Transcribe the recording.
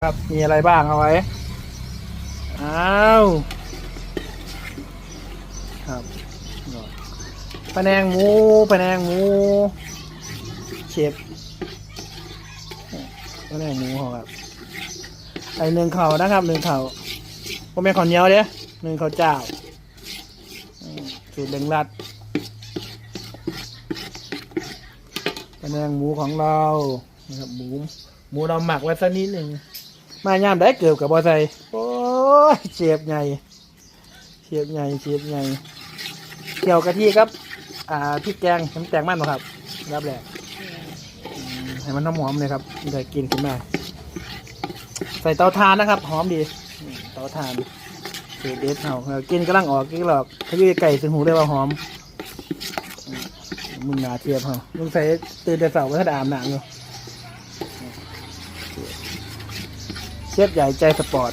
ครับมีอะไรบ้างเอาไว้อ้าวครับพะแนงหมูพะแนงหมูเชฟพะแนงหมูของครับไอหนึ่งเข่านะครับหนึ่งเข่าพ่อแม่ข้าวเหนียวเด้หนึ่งข้าวเจ้าสูตรเร่งรัดพะแนงหมูของเรานะครับหมูเราหมักไว้สักนิดหนึ่งมาย่ามได้เกือบกับบอไซโอ้ยเชฟใหญ่เชฟใหญ่เชฟใหญ่เกี่ยวกะทิครับพริกแกงน้ำแตงมันครับรับแหละให้มันหอมเลยครับจะกินขึ้นมาใส่เตาถ่านนะครับหอมดีเตาถ่านเศษเด็ดเรากินกำลังออกกินหลอกถ้าอยู่ไก่ถึงหูได้ว่าหอมมึงหนาเทียบเหรอมึงใส่ตื่นแต่เสาร์ว่าถ้าอาบน้ำอยู่เชฟใหญ่ใจสปอร์ต